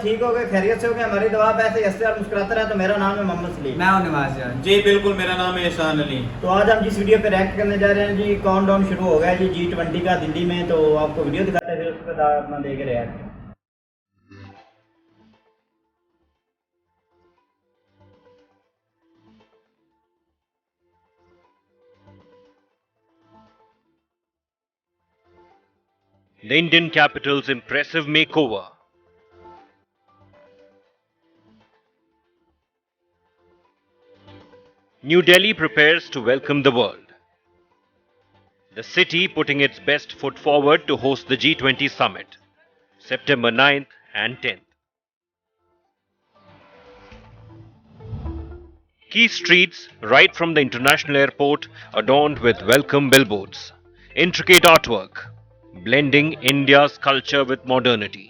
सब ठीक हो गए, खैरियत से हो गए? हमारी दुआ पे ऐसे हंसते और मुस्कुराते रहे। तो मेरा नाम है मोहम्मद सलीम। मैं हूं नवाज जान। जी बिल्कुल, मेरा नाम है एहसान अली। तो आज हम जिस वीडियो पे रिएक्ट करने जा रहे हैं जी, काउंटडाउन शुरू हो गया जी G20 का दिल्ली में। तो आपको वीडियो दिखाते हैं, फिर उस पर अपना देख react. The Indian capital's impressive makeover. New Delhi prepares to welcome the world. The city putting its best foot forward to host the G20 summit, September 9th and 10th. Key streets right from the international airport adorned with welcome billboards, intricate artwork, blending India's culture with modernity.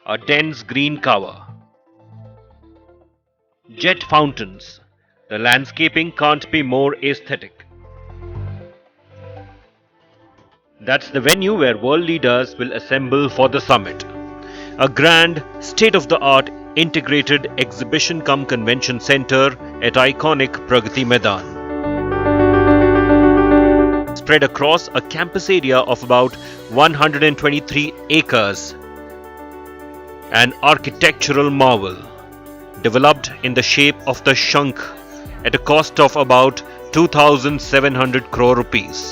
A dense green cover. Jet fountains. The landscaping can't be more aesthetic. That's the venue where world leaders will assemble for the summit. A grand, state-of-the-art integrated exhibition cum convention center at iconic Pragati Maidan. Spread across a campus area of about 123 acres. An architectural marvel, developed in the shape of the Shankh at a cost of about 2,700 crore rupees.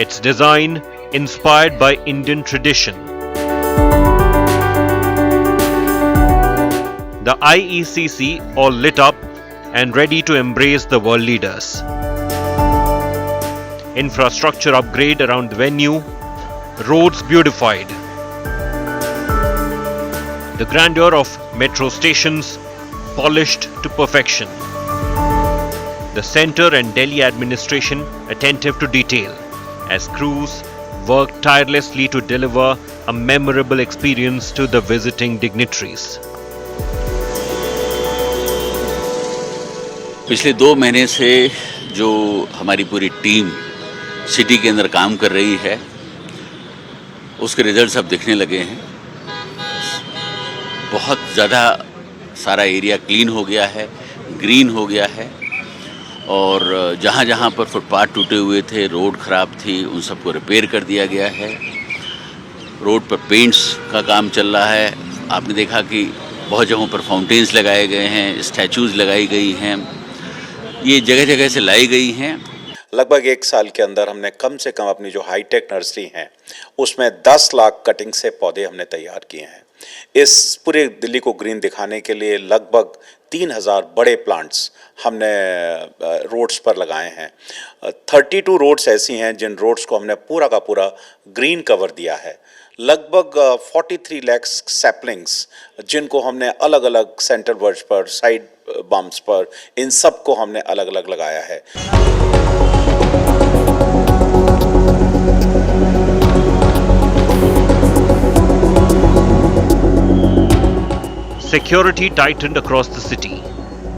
Its design inspired by Indian tradition. The IECC all lit up and ready to embrace the world leaders. Infrastructure upgrade around the venue, roads beautified. The grandeur of metro stations polished to perfection. The centre and Delhi administration attentive to detail as crews work tirelessly to deliver a memorable experience to the visiting dignitaries. पिछले 2 महीने से जो हमारी पूरी team city के अंदर काम कर रही है, उसके रिजल्ट्स अब दिखने लगे हैं। बहुत ज़्यादा सारा एरिया क्लीन हो गया है, ग्रीन हो गया है, और जहाँ जहाँ पर फुटपाथ टूटे हुए थे, रोड ख़राब थी, उन सबको रिपेयर कर दिया गया है। रोड पर पेंट्स का काम चल रहा है। आपने देखा कि बहुत जगहों पर फाउंटेन्स लगाए गए हैं, स्टैचूज़ लगाई गई हैं, ये जगह जगह से लाई गई हैं। लगभग 1 साल के अंदर हमने कम से कम अपनी जो हाईटेक नर्सरी हैं उसमें 10 लाख कटिंग से पौधे हमने तैयार किए हैं। इस पूरे दिल्ली को ग्रीन दिखाने के लिए लगभग 3000 बड़े प्लांट्स हमने रोड्स पर लगाए हैं। 32 रोड्स ऐसी हैं जिन रोड्स को हमने पूरा का पूरा ग्रीन कवर दिया है। लगभग 43 लाख सैपलिंग्स जिनको हमने अलग अलग सेंटर वर्ड्स पर, साइड बम्प्स पर, इन सब को हमने अलग अलग लगाया है। Security tightened across the city.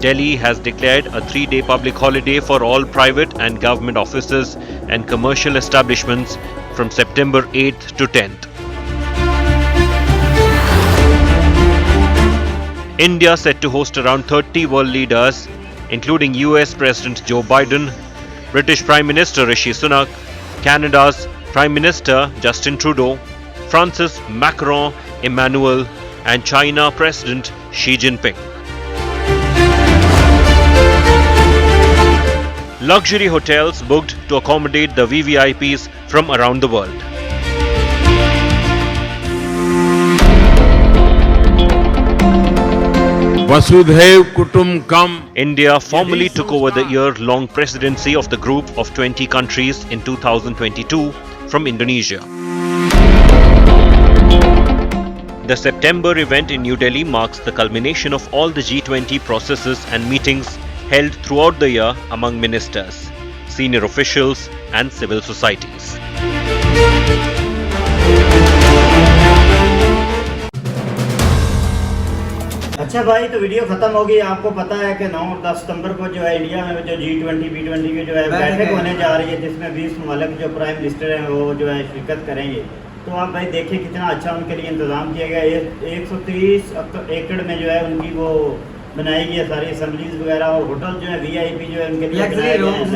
Delhi has declared a 3-day public holiday for all private and government offices and commercial establishments from September 8th to 10th. India set to host around 30 world leaders, including US President Joe Biden, British Prime Minister Rishi Sunak, Canada's Prime Minister Justin Trudeau, France's Macron Emmanuel, and China President Xi Jinping. Luxury hotels booked to accommodate the VVIPs from around the world. Vasudhaiv Kutumbakam. India formally took over the year-long presidency of the group of 20 countries in 2022 from Indonesia. The September event in New Delhi marks the culmination of all the G20 processes and meetings held throughout the year among ministers, senior officials and civil societies. अच्छा भाई, तो video खत्म होगी। आपको पता है कि 9 और 10 सितंबर को जो है इंडिया में जो G20 B20 की जो है बैठक होने जा रही है, जिसमें 20 ममालिक जो प्राइम मिनिस्टर हैं वो जो है शिरकत करेंगे। तो आप भाई देखिए कितना अच्छा उनके लिए इंतज़ाम किया गया है। 130 एकड़ में जो है उनकी वो बनाई गई है सारी असम्बलीज वगैरह, और होटल जो है VIP जो है उनके लिए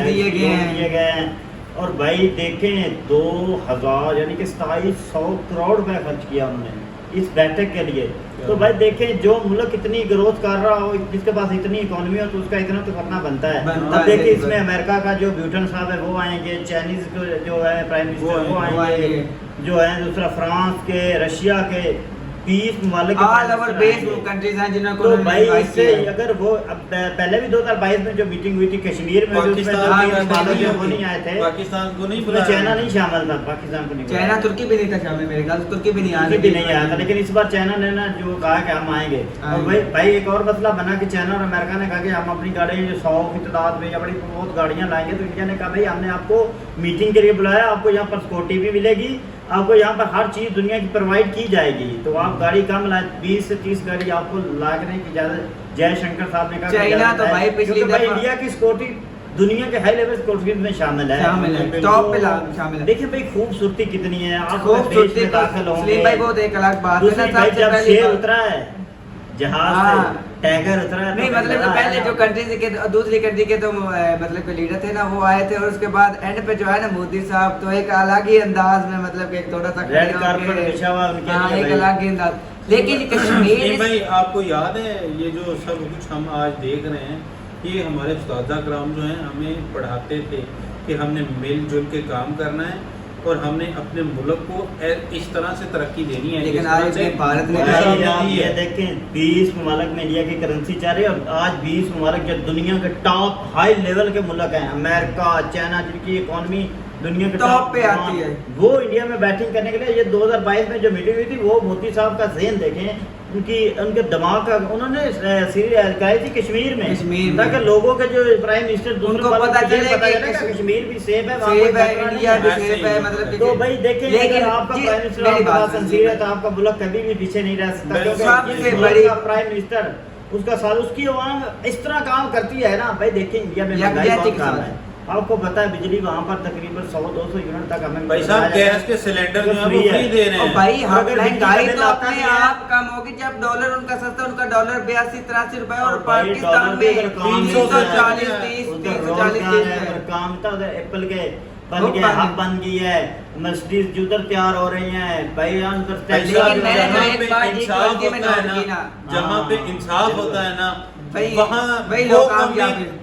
दिए गए हैं। और भाई देखें 2000 यानी कि 2700 करोड़ रुपए खर्च किया उन्होंने इस बैठक के लिए। तो भाई देखें जो मुल्क इतनी ग्रोथ कर रहा हो, जिसके पास इतनी इकोनॉमी हो, तो उसका इतना तो करना बनता है। अब देखिए इसमें अमेरिका का जो ब्यूटन साहब है वो आएंगे, चाइनीज जो है प्राइम मिनिस्टर वो आएंगे, जो है दूसरा फ्रांस के, रशिया के 20 ममालिक ऑल ओवर बेस कंट्रीज हैं जिन्होंने तो भाई इससे अगर वो अब पहले भी 2022 में जो मीटिंग हुई थी कश्मीर में, वो नहीं आए थे, पाकिस्तान को नहीं उसमें चाइना नहीं शामिल था, पाकिस्तान को नहीं, चाइना तुर्की भी नहीं था शामिल, मेरे ख्याल से तुर्की भी नहीं आया था। लेकिन इस बार चाइना ने ना जो कहा कि हम आएंगे। और भाई एक और मसला बना कि चाइना और अमेरिका ने कहा कि हम अपनी गाड़ियाँ जो 100 की तादाद में या बड़ी बहुत गाड़ियाँ लाएंगे। तो इंडिया ने कहा भाई हमने आपको मीटिंग के लिए बुलाया, आपको यहाँ पर सिक्योरिटी भी मिलेगी, आपको यहाँ पर हर चीज़ दुनिया की प्रोवाइड की जाएगी। तो आप गाड़ी कम लाए, 20 से 30 गाड़ी आपको लाने की इजाज़त जयशंकर साहब ने कहा। चाइना तो भाई पिछली दफा इंडिया की सिक्योरिटी दुनिया के हाई लेवल सिक्योरिटी में शामिल है, टॉप पे शामिल है। देखिए भाई खूबसूरती कितनी है, आप खूबसूरती दाखिल होंगे भाई बहुत एक अलग बात है ना। जब शेर उतरा है जहाज से, टाइगर उतरा है, नहीं मतलब तो पहले जो कंट्री के दूसरी कंट्री के तो मतलब के लीडर थे ना वो आए थे, और उसके बाद एंड पे जो है ना मोदी साहब तो एक अलग ही अंदाज में मतलब कि थोड़ा सा रेड कारपेट बिछा हुआ उनके लिए, एक अलग ही अंदाज। लेकिन कश्मीर भाई आपको याद है ये जो सब कुछ हम आज देख रहे हैं, ये हमारे उस्ताद कराम जो हैं हमें पढ़ाते थे कि हमने मिलजुल के काम करना है और हमने अपने मुल्क को इस तरह से तरक्की देनी है। लेकिन आज भारत में ये देखें 20 ममालिक में इंडिया की करेंसी चल रही है, और आज 20 ममालिक जो दुनिया के टॉप हाई लेवल के मुल्क हैं, अमेरिका, चाइना, जिनकी इकोनॉमी दुनिया के टॉप पे आती है, वो इंडिया में बैटिंग करने के लिए ये 2022 में जो मीटिंग हुई थी, वो मोदी साहब का ज़हन देखें, उनके दिमाग का उन्होंने कही थी कश्मीर में, ताकि लोगों के जो प्राइम मिनिस्टर उनको पता चले कि कश्मीर भी सेफ है, इंडिया भी सेफ है। मतलब तो भाई देखें अगर आपका प्राइम मिनिस्टर आपके पास सिंसियर है तो आपका मुल्क कभी भी पीछे नहीं रह सकता, क्योंकि प्राइम मिनिस्टर उसका साथ उसकी आवाम इस तरह काम करती है ना। भाई देखें इंडिया में महंगाई बहुत कम है, आपको पता है बिजली वहाँ पर तकरीबन 100-200 यूनिट तक हमें भाई साहब गैस के सिलेंडर जो है वो फ्री दे रहे हैं। भाई महंगाई तो अपने आप कम होगी जब डॉलर उनका सस्ता, उनका डॉलर 82-83 रुपए और पाकिस्तान में 340 काम था। एप्पल के बन गया, हब बन गई है, मर्सिडीज जूतर तैयार हो रही हैं भाई। जहाँ पे इंसाफ होता है ना वहाँ लोग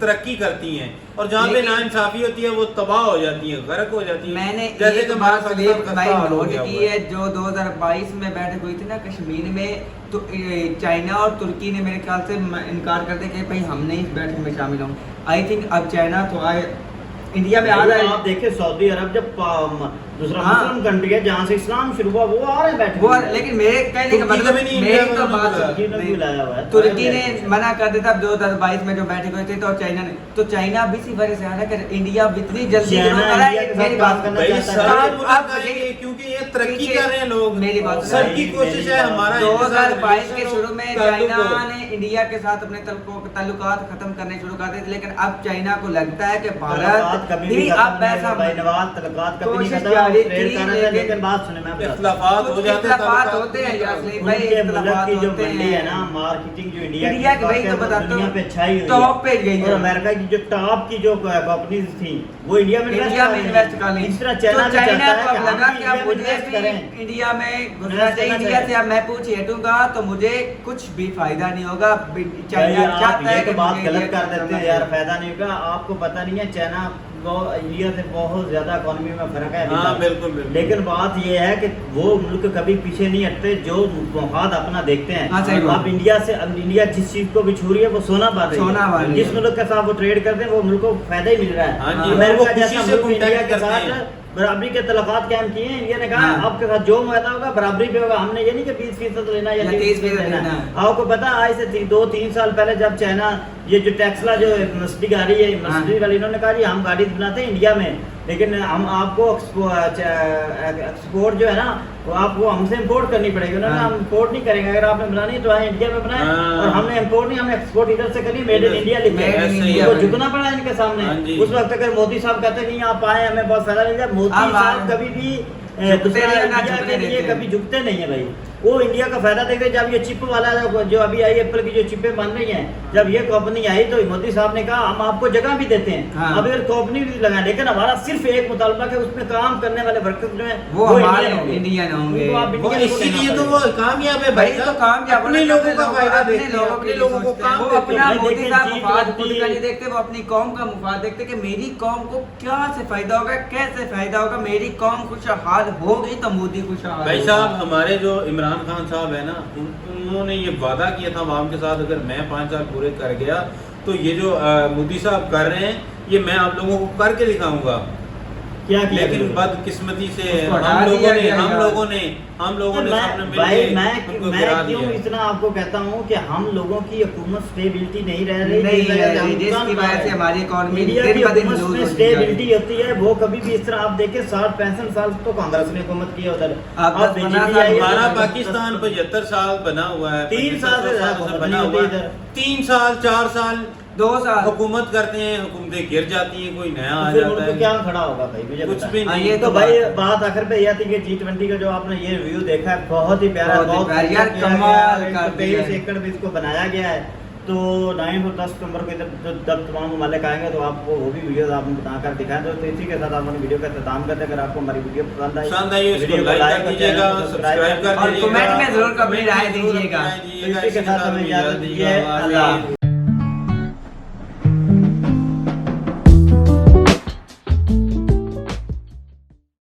तरक्की करती हैं, और जहाँ पे नाइंसाफी होती है वो तबाह हो जाती है, गर्क हो जाती है। मैंने जैसे एक बात नोट की है, जो 2022 में बैठक हुई थी ना कश्मीर में, तो चाइना और तुर्की ने मेरे ख्याल से इनकार कर दिया कि भाई हम नहीं इस बैठक में शामिल हों। आई थिंक अब चाइना तो आए इंडिया में आ रहा है। आप देखें सऊदी अरब जब दूसरा मुस्लिम कंट्री है जहाँ से इस्लाम शुरू हुआ, वो आ रहे हैं बैठे, वो लेकिन मेरे कहने का मतलब मेरी तो बात तुर्की ने मना कर दिया था 2022 में जो बैठक हुई थी, तो चाइना ने, तो चाइना भी इसी वजह से आ रहा है कि इंडिया इतनी जल्दी मेरी बात करना चाहता है क्योंकि ये तरक्की कर रहे हैं लोग, मेरी बात सबकी कोशिश है। हमारा 2022 के शुरू में चाइना ने इंडिया के साथ अपने ताल्लुकात खत्म करने शुरू कर दिए, लेकिन अब चाइना को लगता है कि भारत कभी अब ऐसा लेकिन बात सुने, मैं इख्तिलाफात हो जाते होते हैं भाई, मुल्क की जो मंडी है ना, मार्केटिंग जो इंडिया की भाई तो बताता दुनिया पे छाई हुई टॉप पे गई है, और अमेरिका की जो टॉप की जो कंपनीज थी वो इंडिया में इन्वेस्ट कर ली। इस तरह चाइना को लगा कि अब मुझे इंडिया में घुसना चाहिए, इंडिया से अब मैं पूछ हटूंगा तो मुझे कुछ भी फायदा नहीं होगा। चाइना चाहता है कि बात गलत कर देते हैं यार, फायदा नहीं होगा। आपको पता नहीं है चाइना इंडिया से बहुत ज्यादा इकोनॉमी में फर्क है। हाँ, बिल्कुल। लेकिन बात यह है कि वो मुल्क कभी पीछे नहीं हटते, जो मुफाद अपना देखते हैं। अब इंडिया जिस चीज को भी छू रही है वो सोना बन रही है, जिस मुल्क के साथ वो ट्रेड करते हैं वो मुल्क को फायदा ही मिल रहा है। अमेरिका जैसा मुल्क इंडिया के साथ बराबरी के तलकात कायम किए हैं। इंडिया ने कहा आपके साथ जो वादा होगा बराबरी पे होगा, हमने ये नहीं कि 20% लेना या 30% लेना। आपको पता आज से 2-3 साल पहले जब चाइना ये जो टेस्ला जो मर्सिडीज गाड़ी है, मर्सिडीज वाली, इन्होंने कहा जी हम गाड़ी बनाते हैं इंडिया में, लेकिन हम आपको एक्सपोर्ट जो है ना वो आपको हमसे इम्पोर्ट करनी पड़ेगी। उन्होंने हाँ। हम इम्पोर्ट नहीं करेंगे, अगर आपने बनानी है तो आए इंडिया में बनाए, हाँ। और हमने इम्पोर्ट नहीं, हमने एक्सपोर्ट इधर से करी, मेड इन इंडिया लिखे Made in हैं। India तो बने। झुकना पड़ा इनके हाँ सामने। जी। उस वक्त अगर मोदी साहब कहते नहीं आप आए हमें बहुत फायदा मिल जाए, मोदी आप साहब आए। कभी भी झुकते दूसरा नहीं है, ना इंडिया झुकने के लिए देते हैं। कभी झुकते नहीं है भाई। वो इंडिया का फायदा देख रहे, जब ये चिप वाला जो अभी आई एप्पल की जो चिपें बन रही हैं, जब ये कंपनी आई तो मोदी साहब ने कहा हम आपको जगह भी देते हैं, हाँ। अब ये कंपनी भी लगाए, लेकिन हमारा सिर्फ एक मुतालबा है उसमें काम करने वाले वर्कर्स जो हैं वो हमारे होंगे। इंडियन होंगे। उनको आप वो इंडियन को इसीलिए लेना तो वो पड़ेगा। कामयाब है भाई भाई तो साहब। कामयाब अपने लोगों का फायदा अपने देखते हैं, लोगों अपने के लोगों को लिए काम वो देते अपना हैं। भाई मोदी देखिए, साहब मुफाद G20 खुद का नहीं देखते, वो अपनी कौम का मुफाद देखते कि मेरी कौम को क्या से फायदा होगा, कैसे फायदा होगा, मेरी कौम खुशहाल होगी तो मोदी खुशहाल भाई होगा। साहब हमारे जो इमरान खान साहब है ना, उन्होंने ये वादा किया था आवाम के साथ, अगर मैं 5 साल पूरे कर गया तो ये जो मोदी साहब कर रहे हैं ये मैं आप लोगों को करके दिखाऊंगा। क्या किया लेकिन बिल्कुल। बदकिस्मती से उसको हटा हम दिया लोगों ने गया हम यार। लोगों ने हम लोगों ने सबने मिल भाई के उनको गिरा मैं क्यों दिया। इतना आपको कहता हूँ कि हम लोगों की हुकूमत स्टेबिलिटी नहीं रह रही, नहीं जिस वजह से रह रही, हम जिसकी नुकसान पा वजह रहे से हैं। हमारी इकॉनमी इंडिया दिन की ब दिन हुकूमत लूज में होती जा रही स्टेबिलिटी होती है, वो कभी भी इस तरह आप देखें 60-65 साल तो कांग्रेस ने हुकूमत की है उधर। आप अब 10 BJP आई है, हमारा तो पाकिस्तान 75 साल बना हुआ है, 3 साल से 75 ज्यादा से हुकूमत बना नहीं हुआ होती है। इधर। 3 साल 4 साल 2 साल हुकूमत करते हैं, हुकूमतें गिर जाती हैं, कोई नया आ फिर जाता उनको है। क्या खड़ा होगा भाई, मुझे कुछ बताएं। भी हाँ, नहीं। ये तो भाई बात आखिर पे यह थी कि G20 का जो आपने ये रिव्यू देखा है बहुत ही प्यारा, बहुत ही बहुत प्यारा, यार, किया कमाल गया है। कर दिया 23 है। एकड़ में इसको बनाया गया है। तो 9 और 10 सितंबर को इधर जब तमाम ममालिक आएंगे तो आपको वो भी वीडियो आपने बनाकर दिखाएं। तो इसी के साथ आप वीडियो का इख्तिताम करते हैं। अगर आपको हमारी वीडियो पसंद आई पसंद आई उसको वीडियो को लाइक कर और दीजिएगा, चैनल को सब्सक्राइब कर और दीजिएगा, कमेंट में जरूर अपनी राय कमेंट में जरूर दीजिएगा। अपनी राय दीजिएगा। इसी के साथ हमें इजाजत दीजिए। अल्लाह हाफ़िज़।